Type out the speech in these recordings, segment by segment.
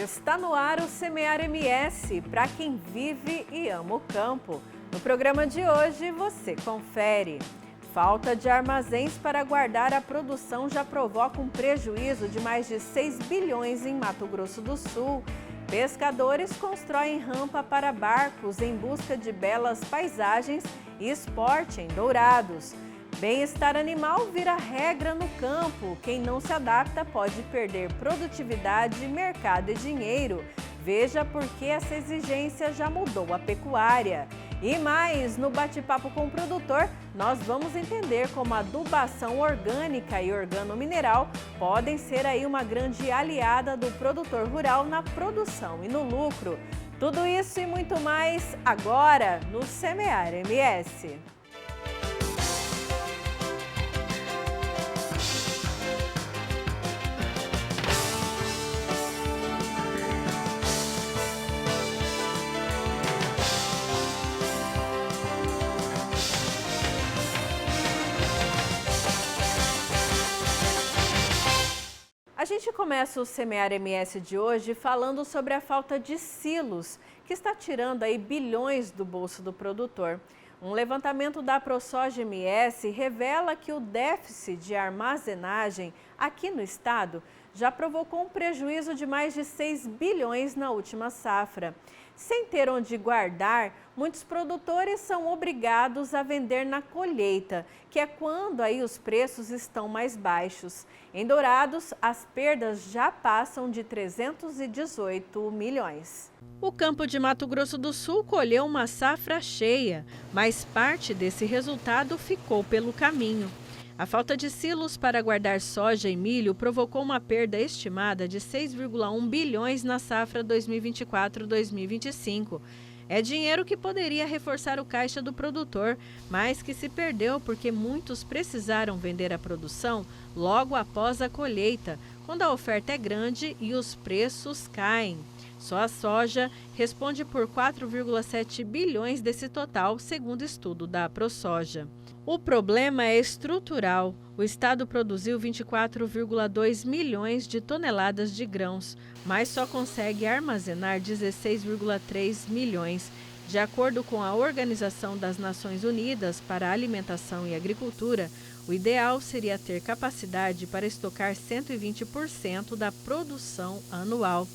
Está no ar o Semear MS, para quem vive e ama o campo. No programa de hoje, você confere. Falta de armazéns para guardar a produção já provoca um prejuízo de mais de 6 bilhões em Mato Grosso do Sul. Pescadores constroem rampa para barcos em busca de belas paisagens e esporte em Dourados. Bem-estar animal vira regra no campo. Quem não se adapta pode perder produtividade, mercado e dinheiro. Veja por que essa exigência já mudou a pecuária. E mais, no bate-papo com o produtor, nós vamos entender como a adubação orgânica e organomineral podem ser aí uma grande aliada do produtor rural na produção e no lucro. Tudo isso e muito mais agora no Semear MS. A gente começa o Semear MS de hoje falando sobre a falta de silos, que está tirando aí bilhões do bolso do produtor. Um levantamento da ProSoja MS revela que o déficit de armazenagem aqui no estado já provocou um prejuízo de mais de 6 bilhões na última safra. Sem ter onde guardar, muitos produtores são obrigados a vender na colheita, que é quando aí os preços estão mais baixos. Em Dourados, as perdas já passam de 318 milhões. O campo de Mato Grosso do Sul colheu uma safra cheia, mas parte desse resultado ficou pelo caminho. A falta de silos para guardar soja e milho provocou uma perda estimada de 6,1 bilhões na safra 2024-2025. É dinheiro que poderia reforçar o caixa do produtor, mas que se perdeu porque muitos precisaram vender a produção logo após a colheita, quando a oferta é grande e os preços caem. Só a soja responde por 4,7 bilhões desse total, segundo estudo da ProSoja. O problema é estrutural. O estado produziu 24,2 milhões de toneladas de grãos, mas só consegue armazenar 16,3 milhões. De acordo com a Organização das Nações Unidas para a Alimentação e Agricultura, o ideal seria ter capacidade para estocar 120% da produção anual.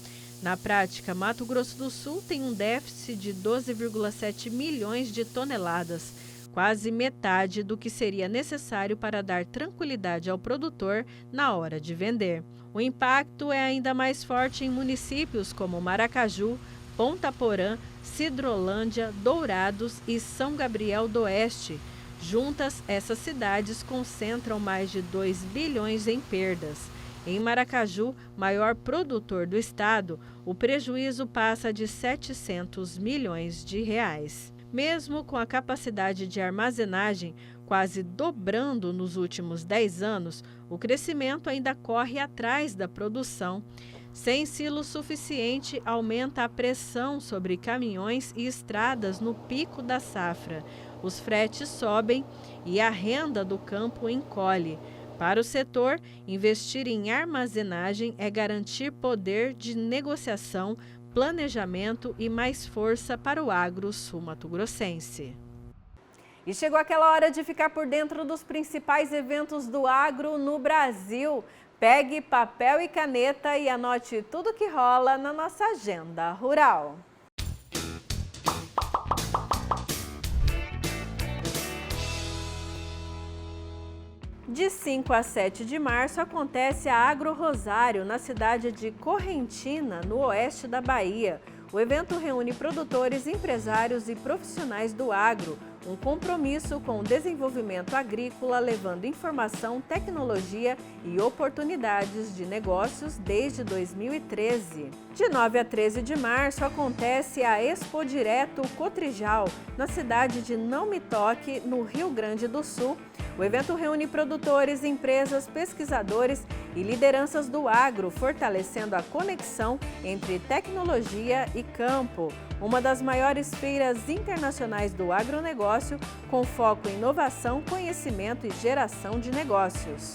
Na prática, Mato Grosso do Sul tem um déficit de 12,7 milhões de toneladas, quase metade do que seria necessário para dar tranquilidade ao produtor na hora de vender. O impacto é ainda mais forte em municípios como Maracaju, Ponta Porã, Sidrolândia, Dourados e São Gabriel do Oeste. Juntas, essas cidades concentram mais de 2 bilhões em perdas. Em Maracaju, maior produtor do estado, o prejuízo passa de 700 milhões de reais. Mesmo com a capacidade de armazenagem quase dobrando nos últimos 10 anos, o crescimento ainda corre atrás da produção. Sem silo suficiente, aumenta a pressão sobre caminhões e estradas no pico da safra. Os fretes sobem e a renda do campo encolhe. Para o setor, investir em armazenagem é garantir poder de negociação, planejamento e mais força para o agro sul-mato-grossense. E chegou aquela hora de ficar por dentro dos principais eventos do agro no Brasil. Pegue papel e caneta e anote tudo que rola na nossa agenda rural. De 5 a 7 de março acontece a Agro Rosário, na cidade de Correntina, no oeste da Bahia. O evento reúne produtores, empresários e profissionais do agro, um compromisso com o desenvolvimento agrícola, levando informação, tecnologia e oportunidades de negócios desde 2013. De 9 a 13 de março acontece a Expo Direto Cotrijal, na cidade de Não Me Toque, no Rio Grande do Sul. O evento reúne produtores, empresas, pesquisadores e lideranças do agro, fortalecendo a conexão entre tecnologia e campo. Uma das maiores feiras internacionais do agronegócio, com foco em inovação, conhecimento e geração de negócios.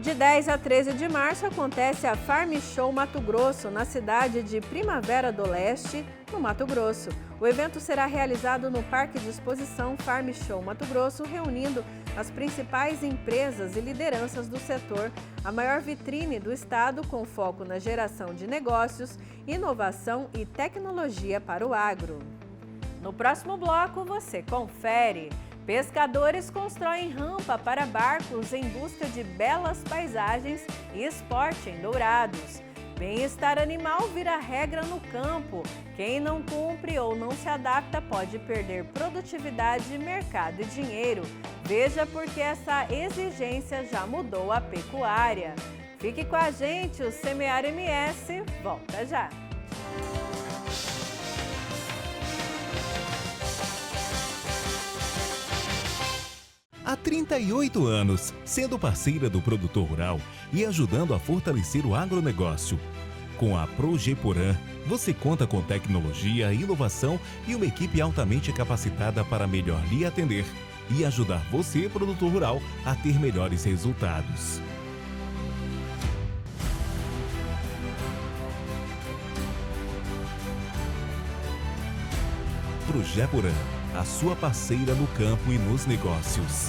De 10 a 13 de março acontece a Farm Show Mato Grosso, na cidade de Primavera do Leste, no Mato Grosso. O evento será realizado no Parque de Exposição Farm Show Mato Grosso, reunindo as principais empresas e lideranças do setor, a maior vitrine do estado com foco na geração de negócios, inovação e tecnologia para o agro. No próximo bloco você confere. Pescadores constroem rampa para barcos em busca de belas paisagens e esporte em Dourados. Bem-estar animal vira regra no campo. Quem não cumpre ou não se adapta pode perder produtividade, mercado e dinheiro. Veja por que essa exigência já mudou a pecuária. Fique com a gente, o Semear MS volta já. Há 38 anos, sendo parceira do produtor rural e ajudando a fortalecer o agronegócio. Com a Progeporã, você conta com tecnologia, inovação e uma equipe altamente capacitada para melhor lhe atender e ajudar você, produtor rural, a ter melhores resultados. Progeporã, a sua parceira no campo e nos negócios.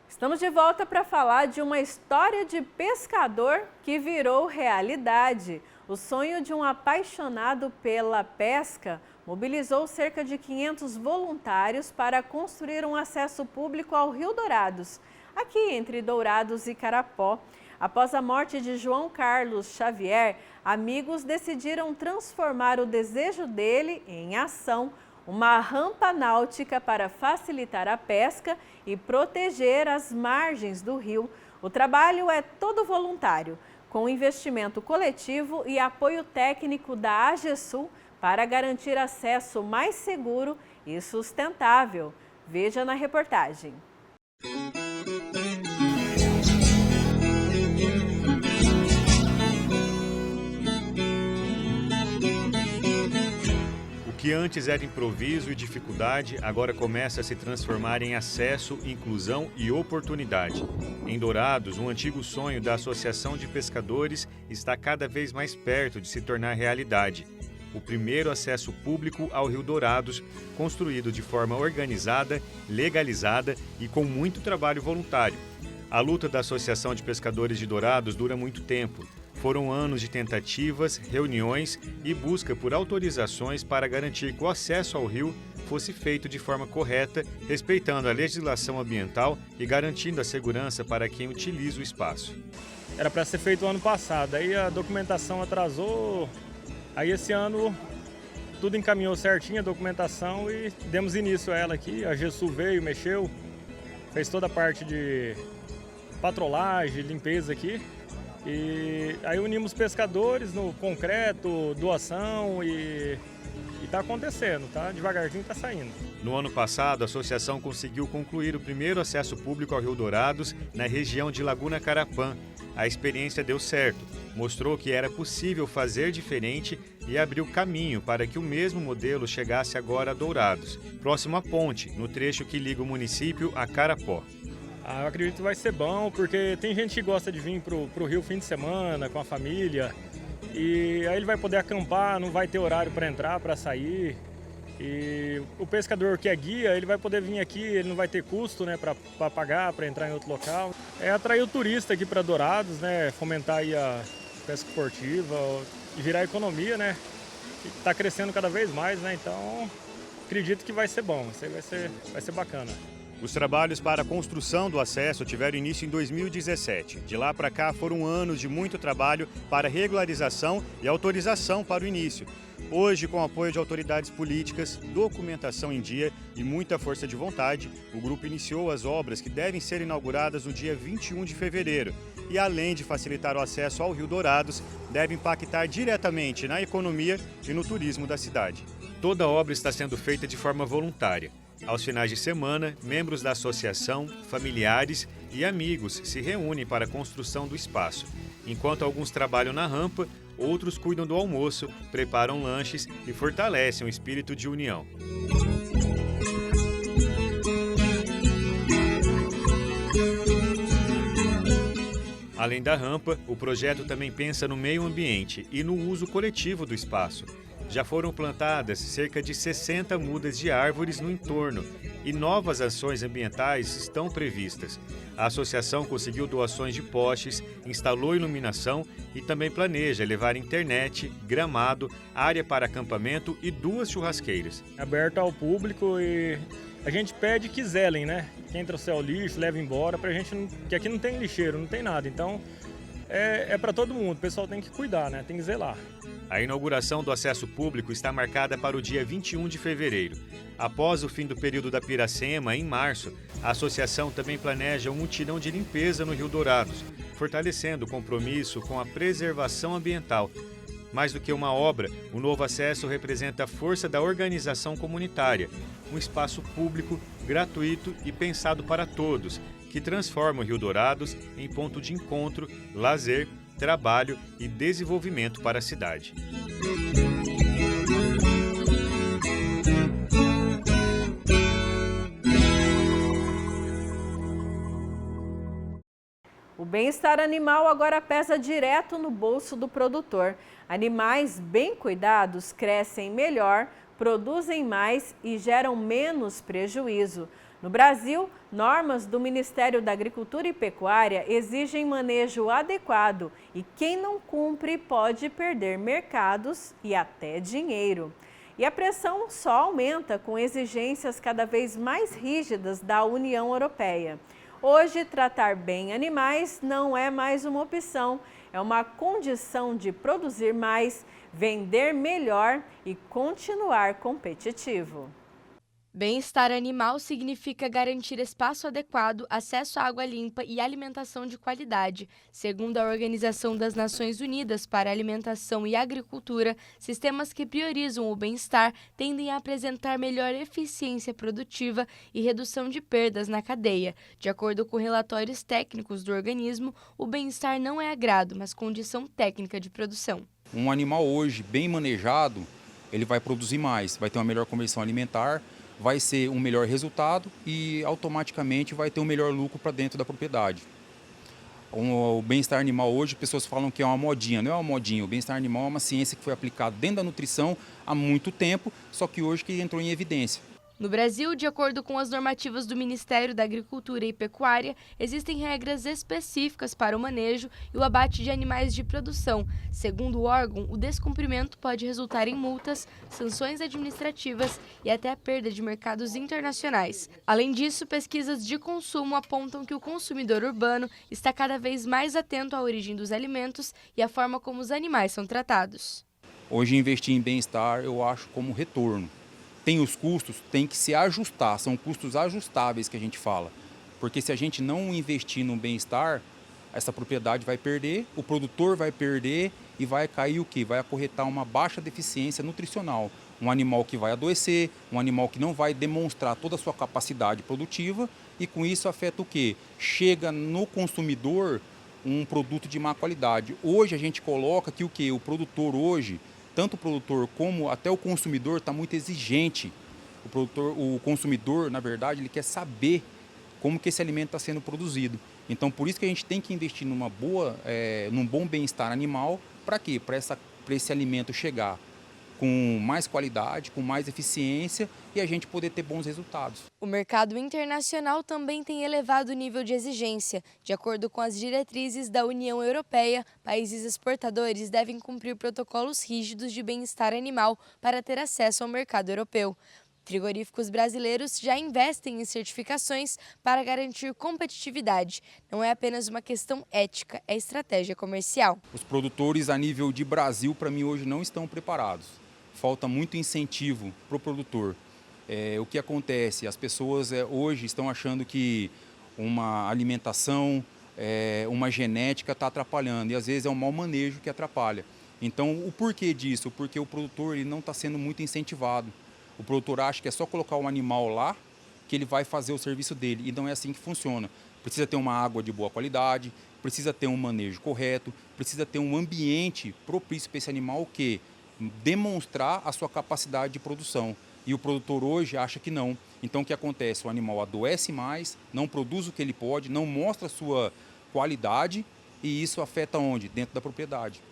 Estamos de volta para falar de uma história de pescador que virou realidade. O sonho de um apaixonado pela pesca mobilizou cerca de 500 voluntários para construir um acesso público ao Rio Dourados, aqui entre Dourados e Carapó. Após a morte de João Carlos Xavier, amigos decidiram transformar o desejo dele em ação. Uma rampa náutica para facilitar a pesca e proteger as margens do rio. O trabalho é todo voluntário, com investimento coletivo e apoio técnico da AGESUL para garantir acesso mais seguro e sustentável. Veja na reportagem. O que antes era improviso e dificuldade, agora começa a se transformar em acesso, inclusão e oportunidade. Em Dourados, um antigo sonho da Associação de Pescadores está cada vez mais perto de se tornar realidade. O primeiro acesso público ao Rio Dourados, construído de forma organizada, legalizada e com muito trabalho voluntário. A luta da Associação de Pescadores de Dourados dura muito tempo. Foram anos de tentativas, reuniões e busca por autorizações para garantir que o acesso ao rio fosse feito de forma correta, respeitando a legislação ambiental e garantindo a segurança para quem utiliza o espaço. Era para ser feito o ano passado, aí a documentação atrasou, aí esse ano tudo encaminhou certinho a documentação e demos início a ela aqui. A GESUL veio, mexeu, fez toda a parte de patrolagem, limpeza aqui. E aí unimos pescadores no concreto, doação e está acontecendo, tá? Devagarzinho está saindo. No ano passado, a associação conseguiu concluir o primeiro acesso público ao Rio Dourados na região de Laguna Carapã. A experiência deu certo, mostrou que era possível fazer diferente e abriu caminho para que o mesmo modelo chegasse agora a Dourados, próximo à ponte, no trecho que liga o município a Carapó. Eu acredito que vai ser bom, porque tem gente que gosta de vir pro Rio fim de semana, com a família, e aí ele vai poder acampar, não vai ter horário para entrar, para sair. E o pescador que é guia, ele vai poder vir aqui, ele não vai ter custo, né, para pagar, para entrar em outro local. É atrair o turista aqui para Dourados, né, fomentar aí a pesca esportiva, girar a economia, né, que está crescendo cada vez mais, né, então acredito que vai ser bom, isso aí vai ser bacana. Os trabalhos para a construção do acesso tiveram início em 2017. De lá para cá foram anos de muito trabalho para regularização e autorização para o início. Hoje, com o apoio de autoridades políticas, documentação em dia e muita força de vontade, o grupo iniciou as obras que devem ser inauguradas no dia 21 de fevereiro. E além de facilitar o acesso ao Rio Dourados, deve impactar diretamente na economia e no turismo da cidade. Toda a obra está sendo feita de forma voluntária. Aos finais de semana, membros da associação, familiares e amigos se reúnem para a construção do espaço. Enquanto alguns trabalham na rampa, outros cuidam do almoço, preparam lanches e fortalecem o espírito de união. Além da rampa, o projeto também pensa no meio ambiente e no uso coletivo do espaço. Já foram plantadas cerca de 60 mudas de árvores no entorno e novas ações ambientais estão previstas. A associação conseguiu doações de postes, instalou iluminação e também planeja levar internet, gramado, área para acampamento e 2 churrasqueiras. Aberto ao público e a gente pede que zelem, né? Quem trouxer o lixo, leva embora, pra gente, que aqui não tem lixeiro, não tem nada. Então é para todo mundo, o pessoal tem que cuidar, né? Tem que zelar. A inauguração do acesso público está marcada para o dia 21 de fevereiro. Após o fim do período da Piracema, em março, a associação também planeja um mutirão de limpeza no Rio Dourados, fortalecendo o compromisso com a preservação ambiental. Mais do que uma obra, o novo acesso representa a força da organização comunitária, um espaço público, gratuito e pensado para todos, que transforma o Rio Dourados em ponto de encontro, lazer, trabalho e desenvolvimento para a cidade. O bem-estar animal agora pesa direto no bolso do produtor. Animais bem cuidados crescem melhor, produzem mais e geram menos prejuízo. No Brasil, normas do Ministério da Agricultura e Pecuária exigem manejo adequado e quem não cumpre pode perder mercados e até dinheiro. E a pressão só aumenta com exigências cada vez mais rígidas da União Europeia. Hoje, tratar bem animais não é mais uma opção, é uma condição de produzir mais, vender melhor e continuar competitivo. Bem-estar animal significa garantir espaço adequado, acesso à água limpa e alimentação de qualidade. Segundo a Organização das Nações Unidas para a Alimentação e Agricultura, sistemas que priorizam o bem-estar tendem a apresentar melhor eficiência produtiva e redução de perdas na cadeia. De acordo com relatórios técnicos do organismo, o bem-estar não é agrado, mas condição técnica de produção. Um animal hoje bem manejado, ele vai produzir mais, vai ter uma melhor conversão alimentar, vai ser um melhor resultado e automaticamente vai ter um melhor lucro para dentro da propriedade. O bem-estar animal hoje, pessoas falam que é uma modinha, não é uma modinha. O bem-estar animal é uma ciência que foi aplicada dentro da nutrição há muito tempo, só que hoje que entrou em evidência. No Brasil, de acordo com as normativas do Ministério da Agricultura e Pecuária, existem regras específicas para o manejo e o abate de animais de produção. Segundo o órgão, o descumprimento pode resultar em multas, sanções administrativas e até a perda de mercados internacionais. Além disso, pesquisas de consumo apontam que o consumidor urbano está cada vez mais atento à origem dos alimentos e à forma como os animais são tratados. Hoje, investir em bem-estar eu acho como retorno. Tem os custos, tem que se ajustar, são custos ajustáveis que a gente fala. Porque se a gente não investir no bem-estar, essa propriedade vai perder, o produtor vai perder e vai cair o quê? Vai acarretar uma baixa deficiência nutricional. Um animal que vai adoecer, um animal que não vai demonstrar toda a sua capacidade produtiva e com isso afeta o quê? Chega no consumidor um produto de má qualidade. Hoje a gente coloca que o quê? O produtor hoje, tanto o produtor como até o consumidor está muito exigente. O consumidor, na verdade, ele quer saber como que esse alimento está sendo produzido. Então, por isso que a gente tem que investir num bom bem-estar animal. Para quê? Para esse alimento chegar com mais qualidade, com mais eficiência e a gente poder ter bons resultados. O mercado internacional também tem elevado nível de exigência. De acordo com as diretrizes da União Europeia, países exportadores devem cumprir protocolos rígidos de bem-estar animal para ter acesso ao mercado europeu. Frigoríficos brasileiros já investem em certificações para garantir competitividade. Não é apenas uma questão ética, é estratégia comercial. Os produtores a nível de Brasil, para mim, hoje não estão preparados. Falta muito incentivo para o produtor. O que acontece? As pessoas hoje estão achando que uma alimentação, uma genética está atrapalhando e às vezes é um mau manejo que atrapalha. Então, o porquê disso? Porque o produtor ele não está sendo muito incentivado. O produtor acha que é só colocar um animal lá que ele vai fazer o serviço dele e não é assim que funciona. Precisa ter uma água de boa qualidade, precisa ter um manejo correto, precisa ter um ambiente propício para esse animal que demonstrar a sua capacidade de produção. E o produtor hoje acha que não. Então o que acontece? O animal adoece mais, não produz o que ele pode, não mostra a sua qualidade e isso afeta onde? Dentro da propriedade.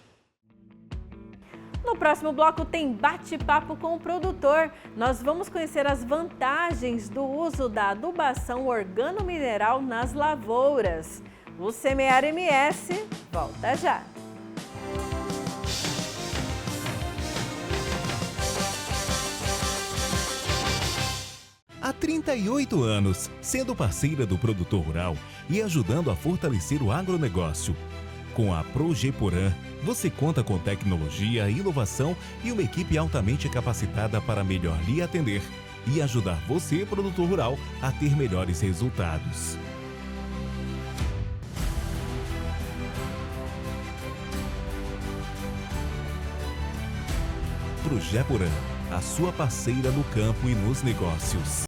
No próximo bloco tem bate-papo com o produtor. Nós vamos conhecer as vantagens do uso da adubação organomineral nas lavouras. O Semear MS volta já. Há 38 anos, sendo parceira do produtor rural e ajudando a fortalecer o agronegócio. Com a Progeporã, você conta com tecnologia, inovação e uma equipe altamente capacitada para melhor lhe atender e ajudar você, produtor rural, a ter melhores resultados. Progeporã, a sua parceira no campo e nos negócios.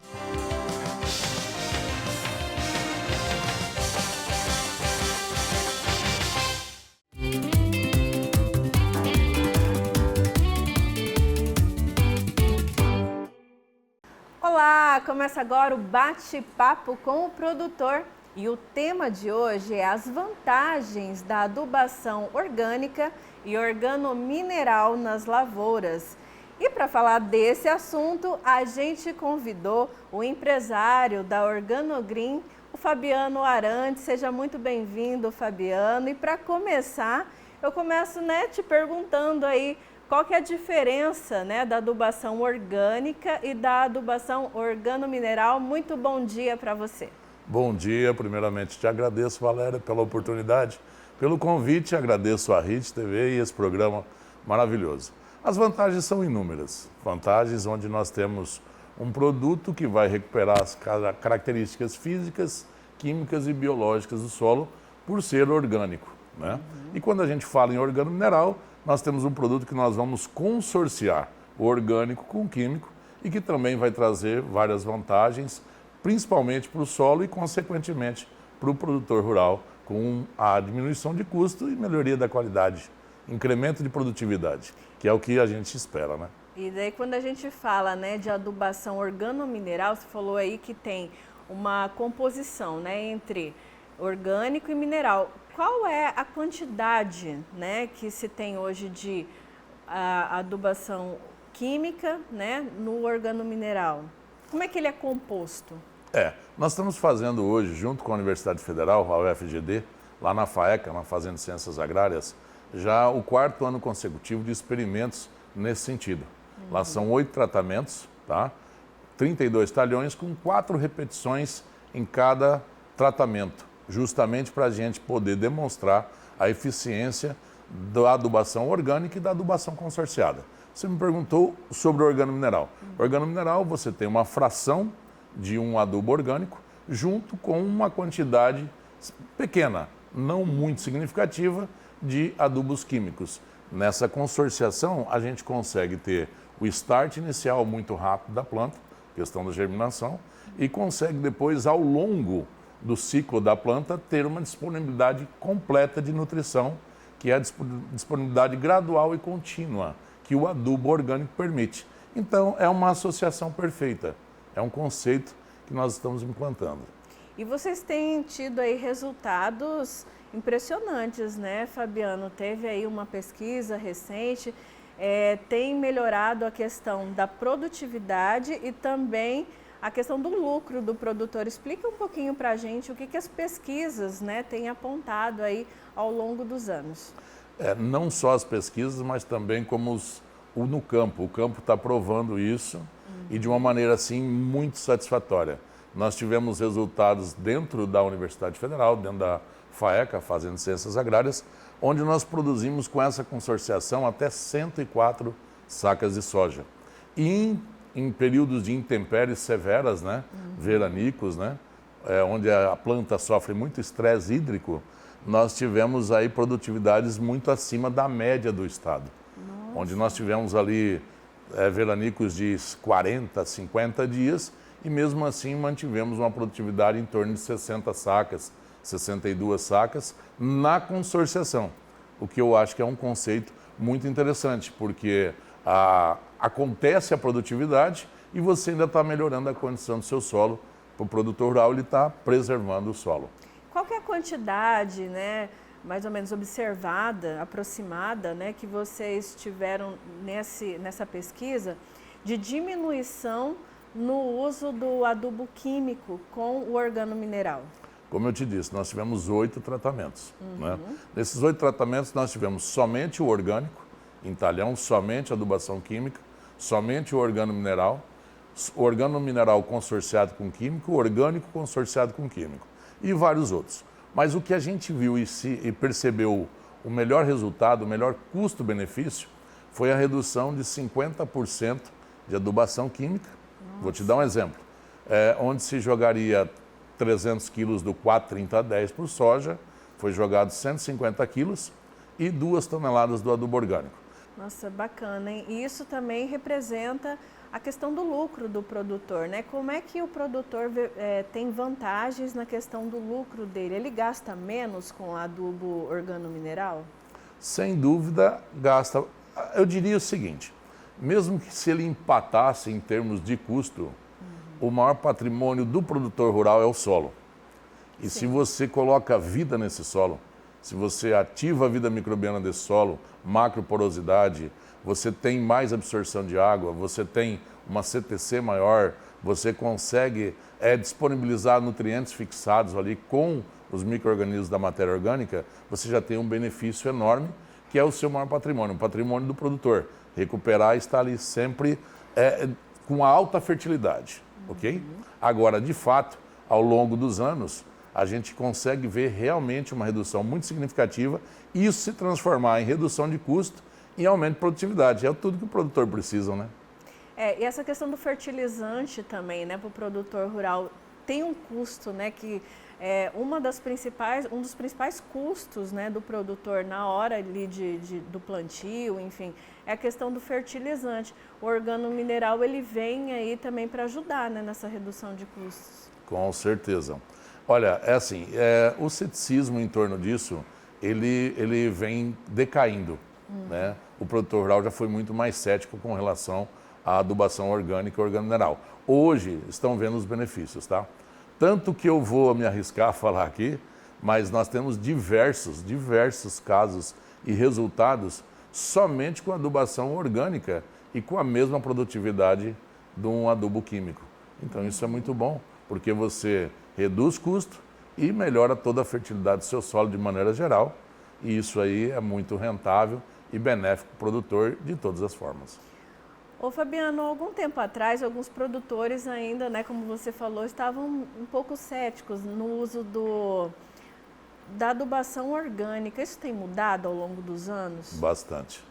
Olá, começa agora o bate-papo com o produtor e o tema de hoje é as vantagens da adubação orgânica e organomineral nas lavouras. E para falar desse assunto, a gente convidou o empresário da Organogreen, o Fabiano Arantes. Seja muito bem-vindo, Fabiano. E para começar, eu começo te perguntando aí qual que é a diferença da adubação orgânica e da adubação organomineral. Muito bom dia para você. Bom dia, primeiramente te agradeço, Valéria, pela oportunidade, pelo convite, agradeço a RIT TV e esse programa maravilhoso. As vantagens são inúmeras, vantagens onde nós temos um produto que vai recuperar as características físicas, químicas e biológicas do solo por ser orgânico, né? E quando a gente fala em organomineral, nós temos um produto que nós vamos consorciar o orgânico com o químico e que também vai trazer várias vantagens, principalmente para o solo e, consequentemente, para o produtor rural, com a diminuição de custo e melhoria da qualidade, incremento de produtividade, que é o que a gente espera, né? E daí quando a gente fala de adubação organomineral, você falou aí que tem uma composição entre orgânico e mineral. Qual é a quantidade que se tem hoje de adubação química no organomineral? Como é que ele é composto? Nós estamos fazendo hoje, junto com a Universidade Federal, a UFGD, lá na FAECA, na Fazenda de Ciências Agrárias, já o 4º ano consecutivo de experimentos nesse sentido. Lá são 8 tratamentos, tá? 32 talhões com 4 repetições em cada tratamento, justamente para a gente poder demonstrar a eficiência da adubação orgânica e da adubação consorciada. Você me perguntou sobre o organomineral. O organomineral, você tem uma fração de um adubo orgânico junto com uma quantidade pequena, não muito significativa, de adubos químicos. Nessa consorciação, a gente consegue ter o start inicial muito rápido da planta, questão da germinação, e consegue depois, ao longo do ciclo da planta, ter uma disponibilidade completa de nutrição, que é a disponibilidade gradual e contínua que o adubo orgânico permite. Então, é uma associação perfeita, é um conceito que nós estamos implantando. E vocês têm tido aí resultados impressionantes, Fabiano? Teve aí uma pesquisa recente, tem melhorado a questão da produtividade e também a questão do lucro do produtor. Explica um pouquinho para a gente o que as pesquisas têm apontado aí ao longo dos anos. Não só as pesquisas, mas também como no campo. O campo está provando isso e de uma maneira assim muito satisfatória. Nós tivemos resultados dentro da Universidade Federal, dentro da FAECA, Fazenda de Ciências Agrárias, onde nós produzimos com essa consorciação até 104 sacas de soja. E em períodos de intempéries severas, veranicos, onde a planta sofre muito estresse hídrico, nós tivemos aí produtividades muito acima da média do estado. Nossa. Onde nós tivemos ali veranicos de 40, 50 dias e mesmo assim mantivemos uma produtividade em torno de 60 sacas, 62 sacas na consorciação. O que eu acho que é um conceito muito interessante, porque acontece a produtividade e você ainda está melhorando a condição do seu solo. Para o produtor rural, ele está preservando o solo. Qual que é a quantidade mais ou menos observada, aproximada, né, que vocês tiveram nessa pesquisa de diminuição no uso do adubo químico com o organomineral? Como eu te disse, nós tivemos 8 tratamentos. Né? Nesses 8 tratamentos, nós tivemos somente o orgânico, em talhão, somente a adubação química, somente o organomineral consorciado com químico, o orgânico consorciado com químico e vários outros. Mas o que a gente viu e percebeu o melhor resultado, o melhor custo-benefício, foi a redução de 50% de adubação química. Nossa. Vou te dar um exemplo. Onde se jogaria 300 quilos do 4,30-10 por soja, foi jogado 150 quilos e 2 toneladas do adubo orgânico. Nossa, bacana, hein? E isso também representa a questão do lucro do produtor, né? Como é que o produtor tem vantagens na questão do lucro dele? Ele gasta menos com adubo organomineral? Sem dúvida, gasta. Eu diria o seguinte, mesmo que se ele empatasse em termos de custo, o maior patrimônio do produtor rural é o solo. E se você coloca vida nesse solo, se você ativa a vida microbiana desse solo, macroporosidade, você tem mais absorção de água, você tem uma CTC maior, você consegue disponibilizar nutrientes fixados ali com os micro-organismos da matéria orgânica, você já tem um benefício enorme, que é o seu maior patrimônio, o patrimônio do produtor. Recuperar e estar ali sempre com alta fertilidade, ok? Agora, de fato, ao longo dos anos, a gente consegue ver realmente uma redução muito significativa e isso se transformar em redução de custo e aumento de produtividade. É tudo que o produtor precisa, né? E essa questão do fertilizante também, né, para o produtor rural, tem um custo, né, que um dos principais custos, né, do produtor na hora ali do plantio, enfim, é a questão do fertilizante. O organomineral, ele vem aí também para ajudar, né, nessa redução de custos. Com certeza. Olha, o ceticismo em torno disso, ele vem decaindo, né? O produtor rural já foi muito mais cético com relação à adubação orgânica e organomineral. Hoje estão vendo os benefícios, tá? Tanto que eu vou me arriscar a falar aqui, mas nós temos diversos casos e resultados somente com adubação orgânica e com a mesma produtividade de um adubo químico. Então isso é muito bom, porque você reduz custo e melhora toda a fertilidade do seu solo de maneira geral. E isso aí é muito rentável e benéfico para o produtor de todas as formas. Ô Fabiano, há algum tempo atrás, alguns produtores ainda, né, como você falou, estavam um pouco céticos no uso da adubação orgânica. Isso tem mudado ao longo dos anos? Bastante.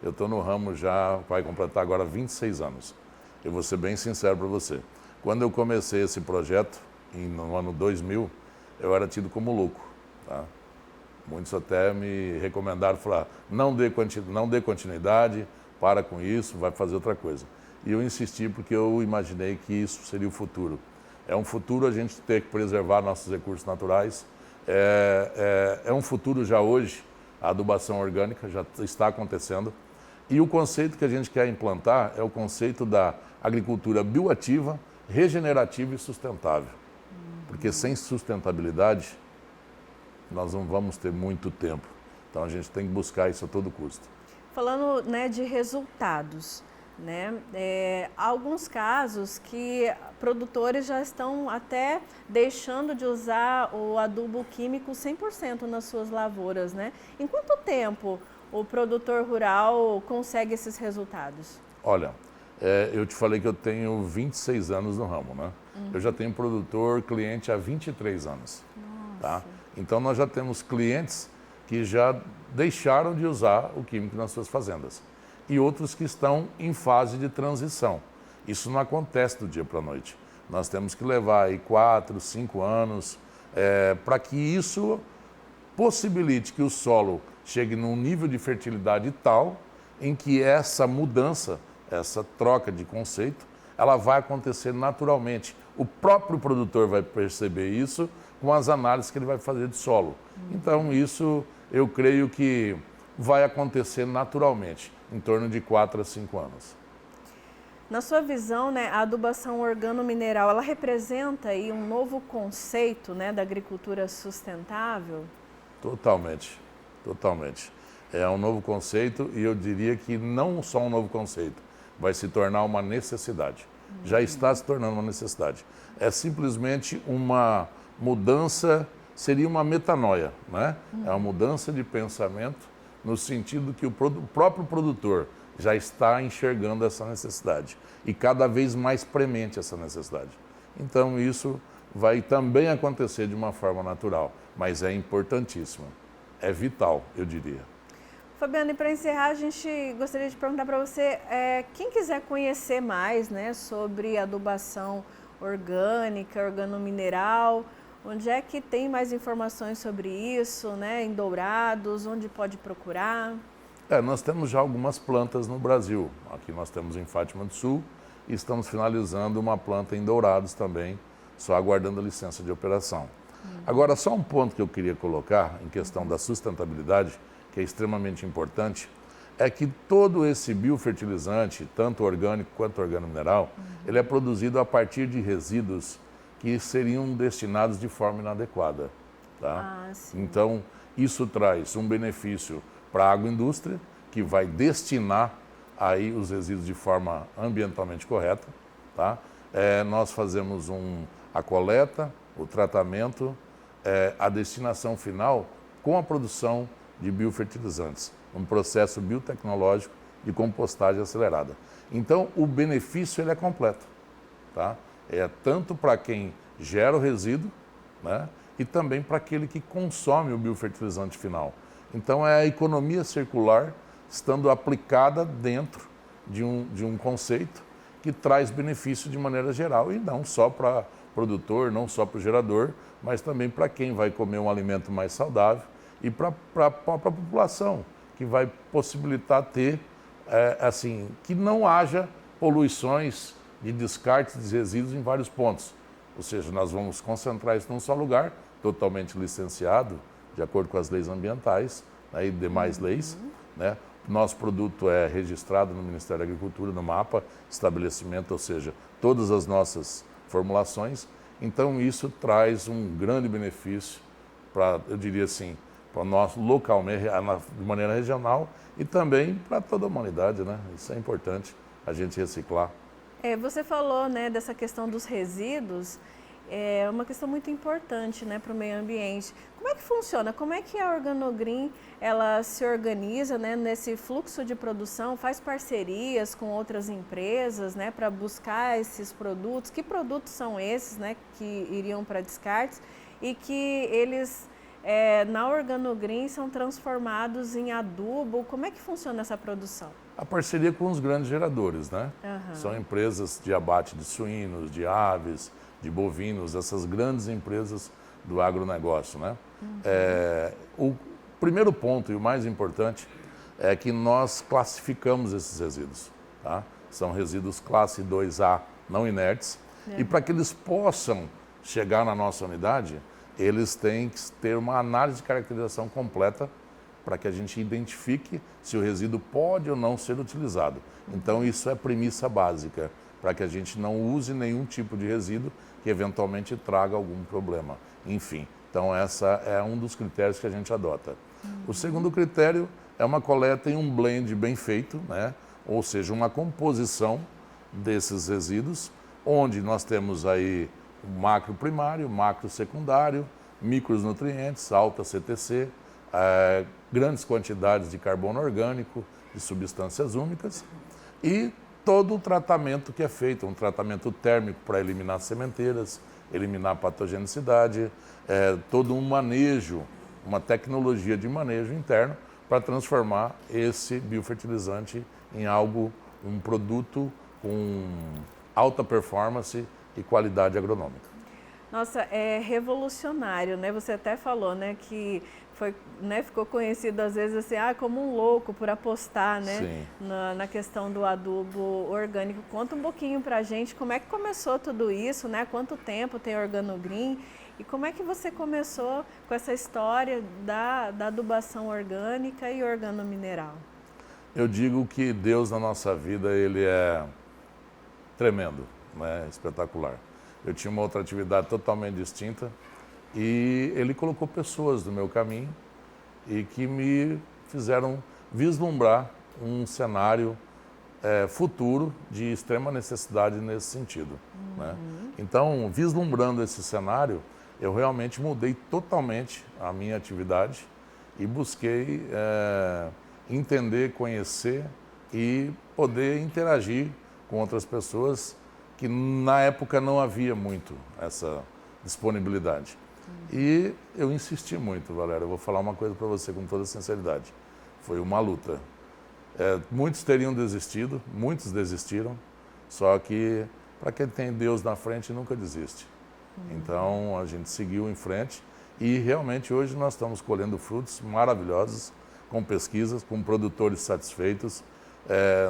Eu estou no ramo já, vai completar agora 26 anos. Eu vou ser bem sincero para você. Quando eu comecei esse projeto, no ano 2000, eu era tido como louco, tá? Muitos até me recomendaram, falaram, não dê continuidade, para com isso, vai fazer outra coisa. E eu insisti porque eu imaginei que isso seria o futuro. É um futuro a gente ter que preservar nossos recursos naturais. É um futuro já hoje, a adubação orgânica já está acontecendo. E o conceito que a gente quer implantar é o conceito da agricultura bioativa, regenerativa e sustentável. Porque sem sustentabilidade, nós não vamos ter muito tempo. Então a gente tem que buscar isso a todo custo. Falando, né, de resultados, né, há alguns casos que produtores já estão até deixando de usar o adubo químico 100% nas suas lavouras, né? Em quanto tempo o produtor rural consegue esses resultados? Olha, eu te falei que eu tenho 26 anos no ramo, né? Eu já tenho produtor, cliente há 23 anos. Tá? Então nós já temos clientes que já deixaram de usar o químico nas suas fazendas. E outros que estão em fase de transição. Isso não acontece do dia para a noite. Nós temos que levar aí 4, 5 anos para que isso possibilite que o solo chegue num nível de fertilidade tal em que essa mudança, essa troca de conceito, ela vai acontecer naturalmente. O próprio produtor vai perceber isso com as análises que ele vai fazer de solo. Então isso eu creio que vai acontecer naturalmente, em torno de 4 a 5 anos. Na sua visão, né, a adubação organomineral, ela representa aí um novo conceito, né, da agricultura sustentável? Totalmente, totalmente. É um novo conceito e eu diria que não só um novo conceito, vai se tornar uma necessidade. Já está se tornando uma necessidade. É simplesmente uma mudança, seria uma metanoia, né? É uma mudança de pensamento no sentido que o próprio produtor já está enxergando essa necessidade e cada vez mais premente essa necessidade. Então isso vai também acontecer de uma forma natural, mas é importantíssimo, é vital, eu diria. Fabiano, e para encerrar, a gente gostaria de perguntar para você, quem quiser conhecer mais, né, sobre adubação orgânica, organomineral, onde é que tem mais informações sobre isso, né, em Dourados, onde pode procurar? Nós temos já algumas plantas no Brasil. Aqui nós temos em Fátima do Sul e estamos finalizando uma planta em Dourados também, só aguardando a licença de operação. Agora, só um ponto que eu queria colocar em questão da sustentabilidade, que é extremamente importante, é que todo esse biofertilizante, tanto orgânico quanto organomineral, ele é produzido a partir de resíduos que seriam destinados de forma inadequada. Tá? Então, isso traz um benefício para a agroindústria, que vai destinar aí os resíduos de forma ambientalmente correta. Tá? Nós fazemos a coleta, o tratamento, a destinação final com a produção de biofertilizantes, um processo biotecnológico de compostagem acelerada. Então, o benefício ele é completo. Tá? É tanto para quem gera o resíduo, né, e também para aquele que consome o biofertilizante final. Então, é a economia circular estando aplicada dentro de um conceito que traz benefício de maneira geral, e não só para o produtor, não só para o gerador, mas também para quem vai comer um alimento mais saudável e para a própria população, que vai possibilitar ter, que não haja poluições de descartes de resíduos em vários pontos. Ou seja, nós vamos concentrar isso num só lugar, totalmente licenciado, de acordo com as leis ambientais, né, e demais leis. Né? Nosso produto é registrado no Ministério da Agricultura, no MAPA, estabelecimento, ou seja, todas as nossas formulações. Então, isso traz um grande benefício para, eu diria assim, para o nosso localmente, de maneira regional e também para toda a humanidade, né? Isso é importante, a gente reciclar. Você falou, né, dessa questão dos resíduos, é uma questão muito importante, né, para o meio ambiente. Como é que funciona? Como é que a Organogreen ela se organiza, né, nesse fluxo de produção, faz parcerias com outras empresas, né, para buscar esses produtos? Que produtos são esses, né, que iriam para descartes e que eles na Organogreen são transformados em adubo? Como é que funciona essa produção? A parceria com os grandes geradores, né? São empresas de abate de suínos, de aves, de bovinos, essas grandes empresas do agronegócio, né? O primeiro ponto e o mais importante é que nós classificamos esses resíduos, tá? São resíduos classe 2A não inertes e para que eles possam chegar na nossa unidade, eles têm que ter uma análise de caracterização completa para que a gente identifique se o resíduo pode ou não ser utilizado. Então, isso é premissa básica, para que a gente não use nenhum tipo de resíduo que eventualmente traga algum problema. Enfim, então essa é um dos critérios que a gente adota. O segundo critério é uma coleta em um blend bem feito, né? Ou seja, uma composição desses resíduos, onde nós temos aí o macro primário, macro secundário, micronutrientes, alta CTC, grandes quantidades de carbono orgânico, de substâncias úmicas e todo o tratamento que é feito, um tratamento térmico para eliminar sementeiras, eliminar patogenicidade, todo um manejo, uma tecnologia de manejo interno para transformar esse biofertilizante em um produto com alta performance e qualidade agronômica. Nossa, é revolucionário, né? Você até falou, né, que foi, né, ficou conhecido às vezes assim, como um louco por apostar, né, na questão do adubo orgânico. Conta um pouquinho pra gente como é que começou tudo isso, né? Quanto tempo tem Organogreen e como é que você começou com essa história da adubação orgânica e organomineral? Eu digo que Deus na nossa vida, ele é tremendo, né? Espetacular. Eu tinha uma outra atividade totalmente distinta e ele colocou pessoas no meu caminho e que me fizeram vislumbrar um cenário futuro de extrema necessidade nesse sentido. Né? Então, vislumbrando esse cenário, eu realmente mudei totalmente a minha atividade e busquei entender, conhecer e poder interagir com outras pessoas que na época não havia muito essa disponibilidade. E eu insisti muito, Valéria, eu vou falar uma coisa para você com toda sinceridade. Foi uma luta. Muitos teriam desistido, muitos desistiram, só que para quem tem Deus na frente nunca desiste. Então a gente seguiu em frente e realmente hoje nós estamos colhendo frutos maravilhosos, com pesquisas, com produtores satisfeitos.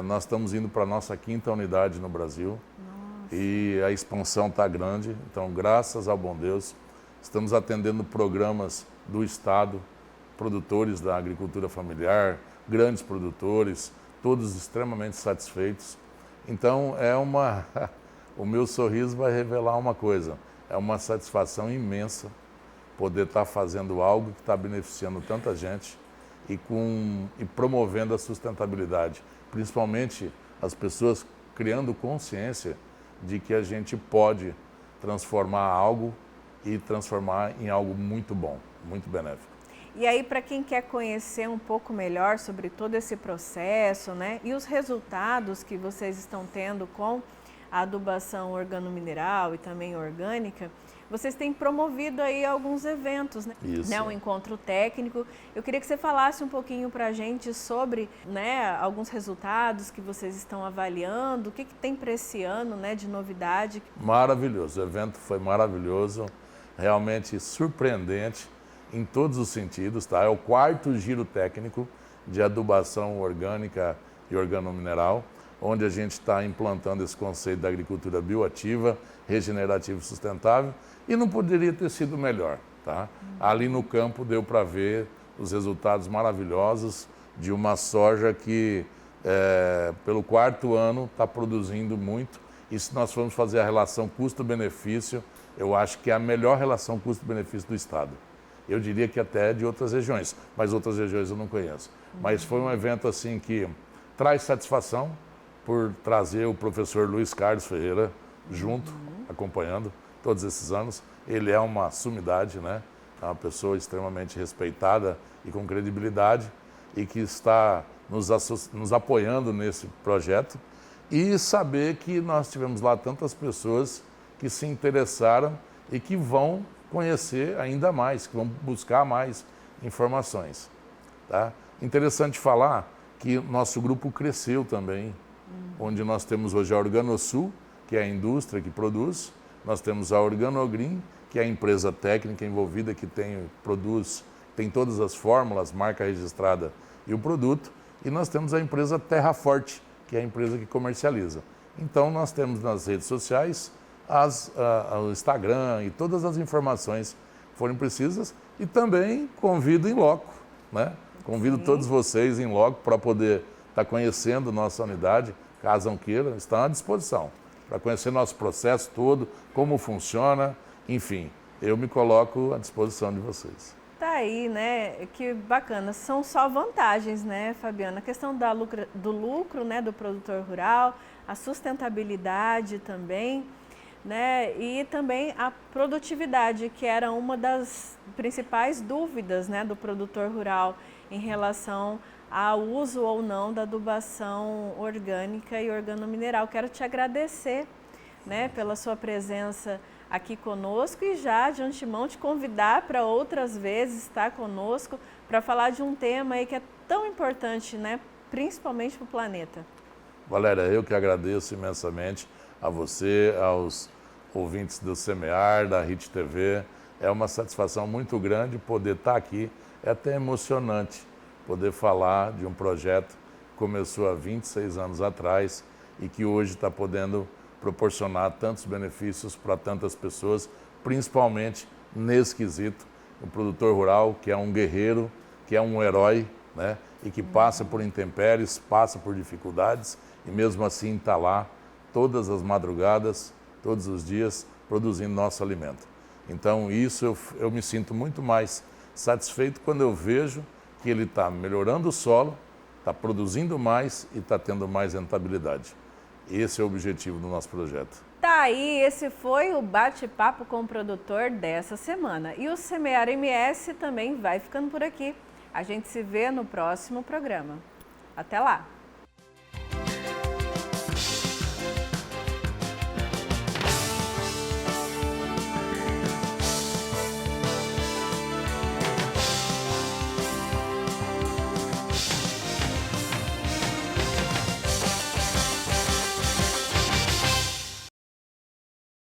Nós estamos indo para a nossa 5ª unidade no Brasil. Nossa. E a expansão está grande, então graças ao bom Deus, estamos atendendo programas do Estado, produtores da agricultura familiar, grandes produtores, todos extremamente satisfeitos. Então, o meu sorriso vai revelar uma coisa, é uma satisfação imensa poder estar fazendo algo que está beneficiando tanta gente e promovendo a sustentabilidade, principalmente as pessoas criando consciência de que a gente pode transformar algo e transformar em algo muito bom, muito benéfico. E aí, para quem quer conhecer um pouco melhor sobre todo esse processo, né, e os resultados que vocês estão tendo com a adubação organomineral e também orgânica, vocês têm promovido aí alguns eventos, né? Isso. Um encontro técnico. Eu queria que você falasse um pouquinho para a gente sobre, né, alguns resultados que vocês estão avaliando, o que tem para esse ano, né, de novidade. Maravilhoso, o evento foi maravilhoso, realmente surpreendente em todos os sentidos, tá? É o 4º giro técnico de adubação orgânica e organomineral, onde a gente está implantando esse conceito da agricultura bioativa, regenerativa e sustentável, e não poderia ter sido melhor, tá? Ali no campo deu para ver os resultados maravilhosos de uma soja que, pelo 4º ano, está produzindo muito, e se nós formos fazer a relação custo-benefício, eu acho que é a melhor relação custo-benefício do Estado. Eu diria que até de outras regiões, mas outras regiões eu não conheço. Mas foi um evento assim que traz satisfação por trazer o professor Luiz Carlos Ferreira junto, acompanhando todos esses anos. Ele é uma sumidade, né? É uma pessoa extremamente respeitada e com credibilidade e que está nos apoiando nesse projeto. E saber que nós tivemos lá tantas pessoas que se interessaram e que vão conhecer ainda mais, que vão buscar mais informações. Tá? Interessante falar que nosso grupo cresceu também, onde nós temos hoje a Organosul, que é a indústria que produz, nós temos a Organogreen, que é a empresa técnica envolvida que produz, tem todas as fórmulas, marca registrada e o produto, e nós temos a empresa Terra Forte, que é a empresa que comercializa. Então nós temos nas redes sociais o Instagram e todas as informações que forem precisas e também convido em loco, né? Convido todos vocês em loco para poder estar conhecendo nossa unidade, caso queiram, está à disposição para conhecer nosso processo todo, como funciona, enfim, eu me coloco à disposição de vocês. Tá aí, né? Que bacana. São só vantagens, né, Fabiana? A questão do lucro, né, do produtor rural, a sustentabilidade também, né? E também a produtividade, que era uma das principais dúvidas, né, do produtor rural em relação ao uso ou não da adubação orgânica e organomineral. Quero te agradecer, né, pela sua presença aqui conosco e já de antemão te convidar para outras vezes estar conosco para falar de um tema aí que é tão importante, né, principalmente para o planeta. Valéria, eu que agradeço imensamente a você, aos ouvintes do Semear, da RIT TV. É uma satisfação muito grande poder estar aqui. É até emocionante poder falar de um projeto que começou há 26 anos atrás e que hoje está podendo proporcionar tantos benefícios para tantas pessoas, principalmente nesse quesito, o produtor rural, que é um guerreiro, que é um herói, né? E que passa por intempéries, passa por dificuldades e mesmo assim está lá todas as madrugadas, todos os dias, produzindo nosso alimento. Então isso eu me sinto muito mais satisfeito quando eu vejo que ele está melhorando o solo, está produzindo mais e está tendo mais rentabilidade. Esse é o objetivo do nosso projeto. Tá aí, esse foi o bate-papo com o produtor dessa semana. E o Semear MS também vai ficando por aqui. A gente se vê no próximo programa. Até lá!